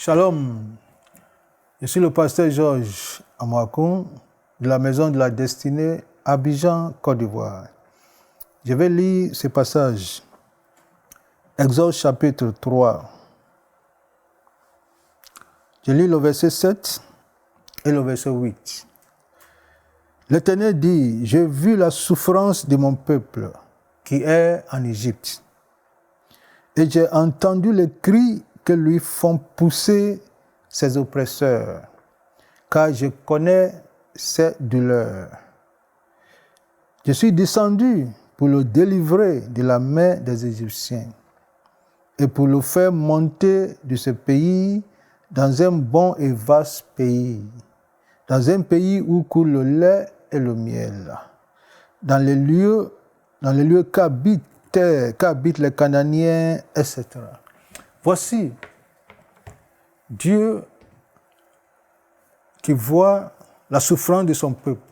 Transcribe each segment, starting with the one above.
Shalom, je suis le pasteur Georges Amouakoum de la Maison de la Destinée, Abidjan, Côte d'Ivoire. Je vais lire ce passage. Exode chapitre 3. Je lis le verset 7 et le verset 8. L'Éternel dit, j'ai vu la souffrance de mon peuple qui est en Égypte. Et j'ai entendu les cris que lui font pousser ses oppresseurs, car je connais ses douleurs. Je suis descendu pour le délivrer de la main des Égyptiens et pour le faire monter de ce pays dans un bon et vaste pays, dans un pays où coule le lait et le miel, dans les lieux qu'habitent les Cananéens, etc. Voici Dieu qui voit la souffrance de son peuple.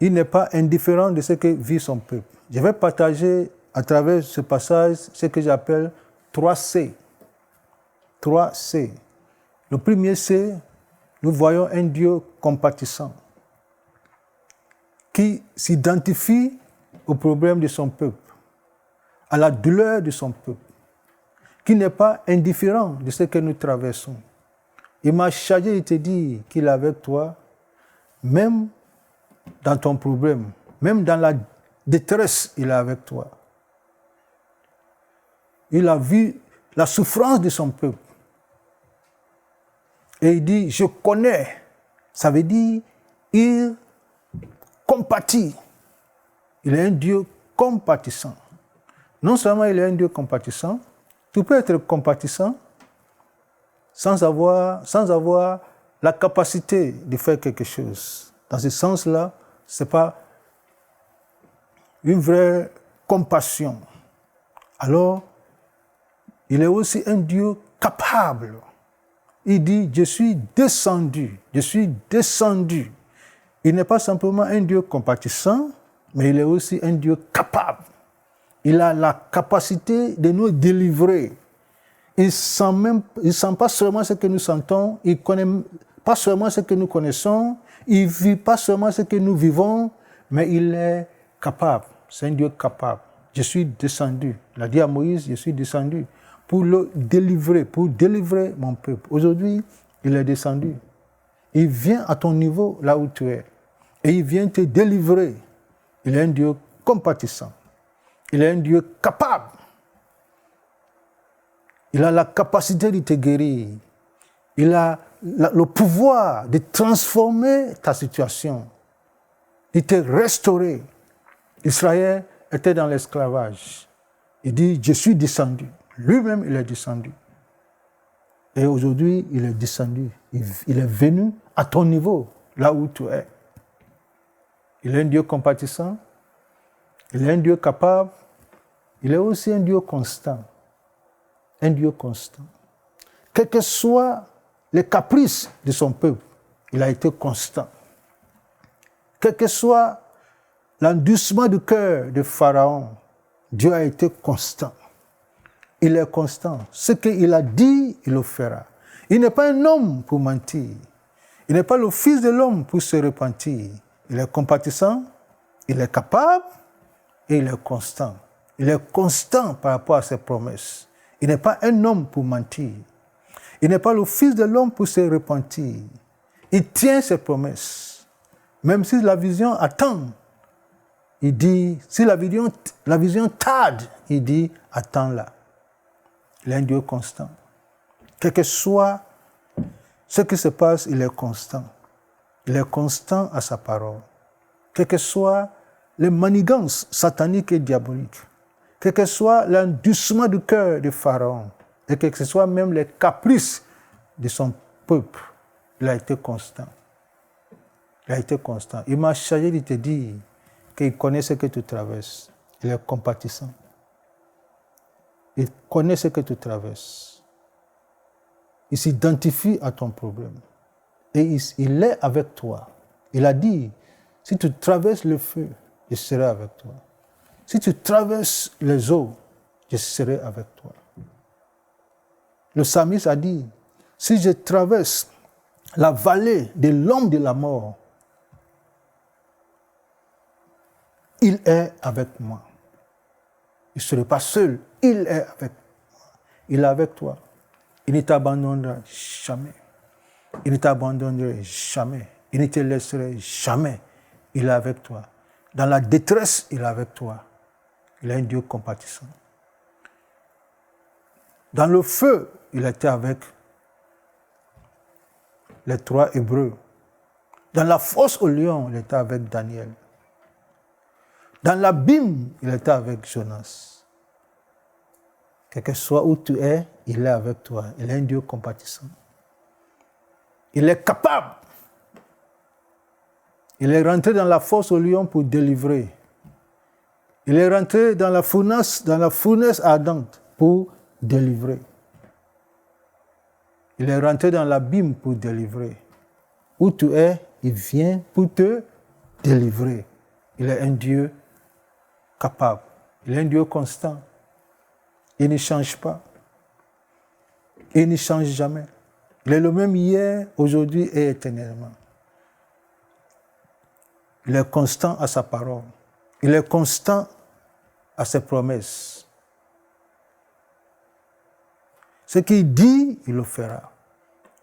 Il n'est pas indifférent de ce que vit son peuple. Je vais partager à travers ce passage ce que j'appelle 3 C. 3 C. Le premier C, nous voyons un Dieu compatissant qui s'identifie au problème de son peuple, à la douleur de son peuple, qui n'est pas indifférent de ce que nous traversons. Il m'a chargé de te dire qu'il est avec toi, même dans ton problème, même dans la détresse, il est avec toi. Il a vu la souffrance de son peuple. Et il dit, je connais. Ça veut dire, il compatit. Il est un Dieu compatissant. Non seulement il est un Dieu compatissant, tu peux être compatissant sans avoir la capacité de faire quelque chose. Dans ce sens-là, ce n'est pas une vraie compassion. Alors, il est aussi un Dieu capable. Il dit, je suis descendu. Il n'est pas simplement un Dieu compatissant, mais il est aussi un Dieu capable. Il a la capacité de nous délivrer. Il ne sent pas seulement ce que nous sentons, il ne connaît pas seulement ce que nous connaissons, il ne vit pas seulement ce que nous vivons, mais il est capable. C'est un Dieu capable. Je suis descendu. Il a dit à Moïse, je suis descendu pour le délivrer, pour délivrer mon peuple. Aujourd'hui, il est descendu. Il vient à ton niveau, là où tu es. Et il vient te délivrer. Il est un Dieu compatissant. Il est un Dieu capable. Il a la capacité de te guérir. Il a le pouvoir de transformer ta situation, de te restaurer. Israël était dans l'esclavage. Il dit, je suis descendu. Lui-même, il est descendu. Et aujourd'hui, il est descendu. Il est venu à ton niveau, là où tu es. Il est un Dieu compatissant. Il est un Dieu capable. Il est aussi un Dieu constant. Un Dieu constant. Quels que soient les caprices de son peuple, il a été constant. Quel que soit l'endurcissement du cœur de Pharaon, Dieu a été constant. Il est constant. Ce qu'il a dit, il le fera. Il n'est pas un homme pour mentir. Il n'est pas le fils de l'homme pour se repentir. Il est compatissant, il est capable et il est constant. Il est constant par rapport à ses promesses. Il n'est pas un homme pour mentir. Il n'est pas le fils de l'homme pour se repentir. Il tient ses promesses. Même si la vision attend, il dit, si la vision tarde, il dit, attends-la. Il est un Dieu constant. Quel que soit ce qui se passe, il est constant. Il est constant à sa parole. Quelles que soient les manigances sataniques et diaboliques, quel que soit l'endurcissement du cœur de Pharaon, et quel que soit même les caprices de son peuple, il a été constant. Il a été constant. Il m'a chargé de te dire qu'il connaît ce que tu traverses. Il est compatissant. Il connaît ce que tu traverses. Il s'identifie à ton problème. Et il est avec toi. Il a dit, si tu traverses le feu, je serai avec toi. Si tu traverses les eaux, je serai avec toi. Le psalmiste a dit, si je traverse la vallée de l'ombre de la mort, il est avec moi. Je ne serai pas seul, il est avec moi. Il est avec toi. Il ne t'abandonnera jamais. Il ne t'abandonnera jamais. Il ne te laissera jamais. Il est avec toi. Dans la détresse, il est avec toi. Il est un Dieu compatissant. Dans le feu, il était avec les 3 Hébreux. Dans la fosse au lion, il était avec Daniel. Dans l'abîme, il était avec Jonas. Quel que soit où tu es, il est avec toi. Il est un Dieu compatissant. Il est capable. Il est rentré dans la fosse au lion pour délivrer. Il est rentré dans la fournaise ardente pour délivrer. Il est rentré dans l'abîme pour délivrer. Où tu es, il vient pour te délivrer. Il est un Dieu capable. Il est un Dieu constant. Il ne change pas. Il ne change jamais. Il est le même hier, aujourd'hui et éternellement. Il est constant à sa parole. Il est constant à ses promesses. Ce qu'il dit, il le fera.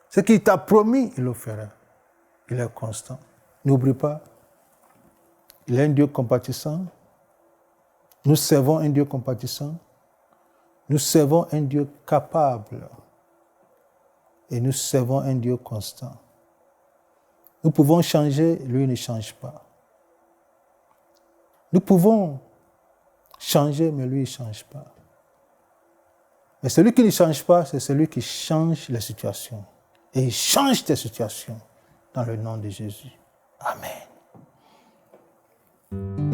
Ce qu'il t'a promis, il le fera. Il est constant. N'oublie pas, il est un Dieu compatissant. Nous servons un Dieu compatissant. Nous servons un Dieu capable. Et nous servons un Dieu constant. Nous pouvons changer, lui ne change pas. Nous pouvons changer, mais lui ne change pas. Mais celui qui ne change pas, c'est celui qui change les situations. Et il change tes situations dans le nom de Jésus. Amen.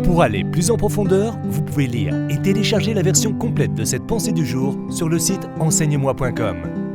Pour aller plus en profondeur, vous pouvez lire et télécharger la version complète de cette pensée du jour sur le site enseigne-moi.com.